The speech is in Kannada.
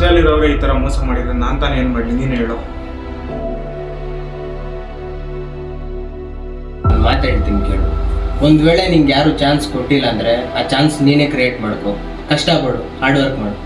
ಜೊತೆಯಲ್ಲಿರೋರೇ ಈ ಥರ ಮೋಸ ಮಾಡಿದ್ರೆ ನಾನು ತಾನೇ ಏನು ಮಾಡಲಿ, ನೀನು ಹೇಳು. ನಾನು ಮಾತಾಡ್ತೀನಿ ಕೇಳು. ಒಂದು ವೇಳೆ ನಿಂಗೆ ಯಾರು ಚಾನ್ಸ್ ಕೊಟ್ಟಿಲ್ಲ ಅಂದರೆ ಆ ಚಾನ್ಸ್ ನೀನೇ ಕ್ರಿಯೇಟ್ ಮಾಡ್ಕೊ. ಕಷ್ಟಪಡು, ಹಾರ್ಡ್ ವರ್ಕ್ ಮಾಡು.